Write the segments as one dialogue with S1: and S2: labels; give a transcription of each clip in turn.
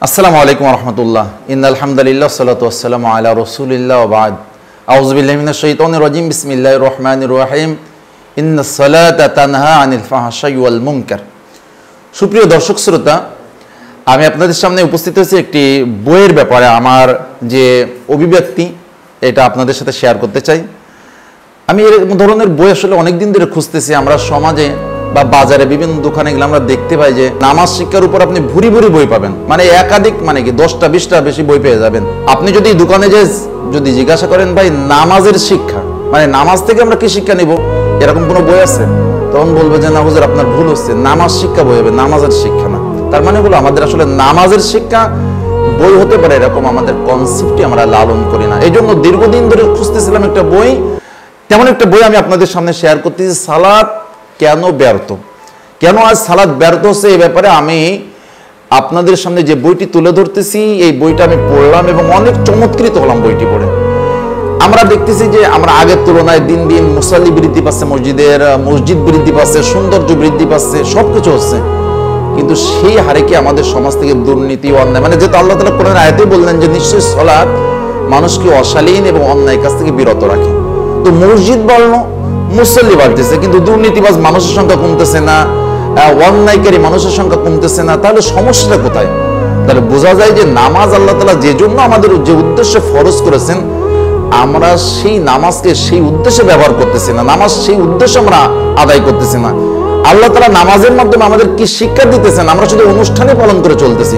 S1: আসসালামু আলাইকুম রহমতুল্লাহ ইন্নাল হামদুলিল্লাহ সাল্লাতু ওয়াসসালামু আলা রাসূলিল্লাহ ওয়া বা'দ আউযু বিল্লাহি মিনাশ শাইতানির রাজিম বিসমিল্লাহির রহমানির রহিম ইন্নাস সালাতা তানহা আনিল ফাহশাই ওয়াল মুনকার। সুপ্রিয় দর্শক শ্রোতা, আমি আপনাদের সামনে উপস্থিত হয়েছি একটি বইয়ের ব্যাপারে আমার যে অভিব্যক্তি এটা আপনাদের সাথে শেয়ার করতে চাই। আমি এই ধরনের বই আসলে অনেক দিন ধরে খুঁজতেছি। আমরা সমাজে বা বাজারে বিভিন্ন দোকানে গেলে আমরা দেখতে পাই যে নামাজ শিক্ষার উপর আপনি ভুরি ভুরি বই পাবেন, মানে একাধিক, মানে কি 10টা 20টা বেশি বই পেয়ে যাবেন। আপনি যদি দোকানে যে যদি জিজ্ঞাসা করেন ভাই নামাজের শিক্ষা, মানে নামাজ থেকে আমরা কি শিক্ষা নিব, এরকম কোনো বই আছে, তখন বলবে যে না হুজুর আপনার ভুল হচ্ছে, নামাজ শিক্ষা বই হবে, নামাজের শিক্ষা না। তার মানে হলো আমাদের আসলে নামাজের শিক্ষা বই হতে পারে এরকম আমাদের কনসেপ্টই আমরা লালন করি না। এই জন্য দীর্ঘদিন ধরে খুঁজতেছিলাম একটা বই, তেমন একটা বই আমি আপনাদের সামনে শেয়ার করতেছি। সালাত কেন ব্যর্থ, কেন আজ সালাত ব্যর্থ হচ্ছে, এই ব্যাপারে আমি আপনাদের সামনে যে বইটি তুলে ধরতেছি, এই বইটা আমি পড়লাম এবং অনেক চমৎকৃত হলাম বইটি পড়ে। আমরা দেখতেছি যে আমরা আগের তুলনায় দিন দিন মুসাল্লি বৃদ্ধি পাচ্ছে, মসজিদ বৃদ্ধি পাচ্ছে, সৌন্দর্য বৃদ্ধি পাচ্ছে, সবকিছু হচ্ছে, কিন্তু সেই হারে কি আমাদের সমাজ থেকে দুর্নীতি, অন্যায়, মানে যেহেতু আল্লাহ তাআলা কোরআনের আয়াতে বললেন যে নিশ্চয়ই সালাত মানুষকে অশালীন এবং অন্যায় কাজ থেকে বিরত রাখে। তো মসজিদ বাড়লো, মুসল্লি বাড়তেছে, কিন্তু দুর্নীতিবাজ মানুষের সংখ্যা কমতেছে না, অন্যায়কারী মানুষের সংখ্যা কমতেছে না। তাহলে সমস্যাটা কোথায়? তাহলে বোঝা যায় যে নামাজ আল্লাহ তাআলা যে জন্য আমাদের যে উদ্দেশ্যে ফরজ করেছেন, আমরা সেই নামাজকে সেই উদ্দেশ্যে ব্যবহার করতেছি না, নামাজ সেই উদ্দেশ্যে আমরা আদায় করতেছি না। আল্লাহ তাআলা নামাজের মাধ্যমে আমাদের কি শিক্ষা দিতেছেন, আমরা শুধু অনুষ্ঠানে পালন করে চলতেছি,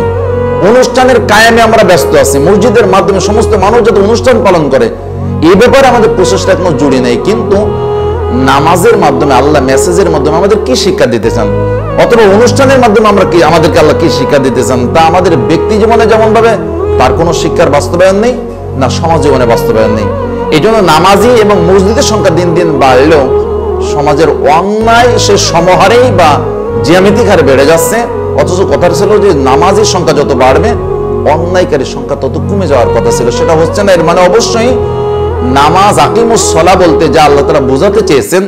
S1: অনুষ্ঠানের কায়েমে আমরা ব্যস্ত আছি। মসজিদের মাধ্যমে সমস্ত মানুষ যাতে অনুষ্ঠান পালন করে, এই ব্যাপারে আমাদের প্রচেষ্টা এখনো জুড়ি নেই। কিন্তু নামাজের মাধ্যমে আল্লাহ মেসেজের মাধ্যমে আমাদের কি শিক্ষা দিতে চান, অথবা অনুষ্ঠানের মাধ্যমে আমরা কি আমাদেরকে আল্লাহ কি শিক্ষা দিতে চান, তা আমাদের ব্যক্তি জীবনে যেমন ভাবে তার কোনো শিক্ষার বাস্তবায়ন নেই, না সমাজ জীবনে বাস্তবায়ন নেই। এই জন্য নামাজি এবং মসজিদের সংখ্যা দিন দিন বাড়লেও সমাজের অন্যায় সে সমহারেই বা জ্যামিতিক হারে বেড়ে যাচ্ছে। অথচ কথা ছিল যে নামাজির সংখ্যা যত বাড়বে অন্যায়কারীর সংখ্যা তত কমে যাওয়ার কথা ছিল, সেটা হচ্ছে না। এর মানে অবশ্যই নামাজ আকিমুস সালাহ বলতে যা আল্লাহ তাআলা বোঝাতে চেয়েছেন,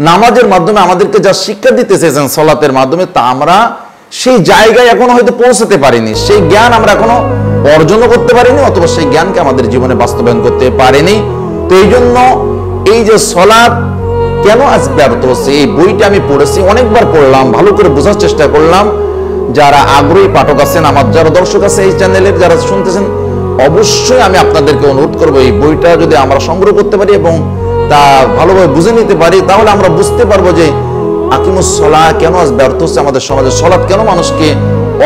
S1: নামাজের মাধ্যমে আমাদেরকে যা শিক্ষা দিতে চেয়েছেন সালাতের মাধ্যমে, তা আমরা সেই জায়গায় এখনো হয়তো পৌঁছাতে পারিনি, সেই জ্ঞান আমরা এখনো অর্জনও করতে পারিনি, অথবা সেই জ্ঞানকে আমাদের জীবনে বাস্তবায়ন করতে পারিনি। তো এই জন্য এই যে সালাত কেন আজ ব্যর্থ হচ্ছে, এই বইটা আমি পড়েছি, অনেকবার পড়লাম, ভালো করে বোঝার চেষ্টা করলাম। যারা আগ্রহী পাঠক আছেন, আমার যারা দর্শক আছে এই চ্যানেলের, যারা শুনতেছেন, অবশ্যই আমি আপনাদেরকে অনুরোধ করবো এই বইটা যদি আমরা সংগ্রহ করতে পারি এবং তা ভালোভাবে বুঝে নিতে পারি, তাহলে আমরা বুঝতে পারবো যে আকিমুস সালাহ কেন আজ ব্যর্থ হচ্ছে আমাদের সমাজে, সালাত কেন মানুষকে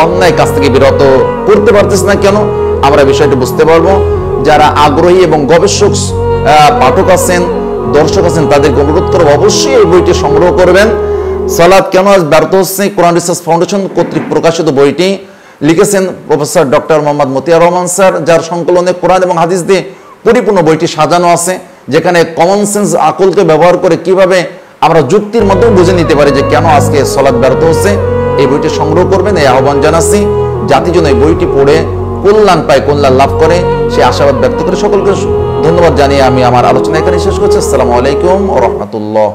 S1: অন্যায় কাজ থেকে বিরত করতে পারতেছে না, কেন আমরা বিষয়টা বুঝতে পারবো। যারা আগ্রহী এবং গবেষক পাঠক আছেন, দর্শক আছেন, তাদেরকে অনুরোধ করবো অবশ্যই এই বইটি সংগ্রহ করবেন। সালাত কেন আজ ব্যর্থ হচ্ছে, কোরআন রিসার্চ ফাউন্ডেশন কর্তৃক প্রকাশিত বইটি লিখেছেন professor doctor Mohammad Motiar Rahman sir, যার সংকলনে কোরআন এবং হাদিস দিয়ে পরিপূর্ণ বইটি সাজানো আছে, যেখানে কমন সেন্স আকলকে ব্যবহার করে কিভাবে আমরা যুক্তির মাধ্যমে বুঝে নিতে পারি যে কেন আজকে সালাত ব্যর্থ হচ্ছে। এই বইটি সংগ্রহ করবেন এই আহ্বান জানাচ্ছি। জাতি যেন এই বইটি পড়ে কল্যাণ পায়, কল্যাণ লাভ করে, সে আশাবাদ ব্যক্ত করে সকলকে ধন্যবাদ জানিয়ে আমি আমার আলোচনা এখানে শেষ করছি। আসসালামু আলাইকুম ওয়া রাহমাতুল্লাহ।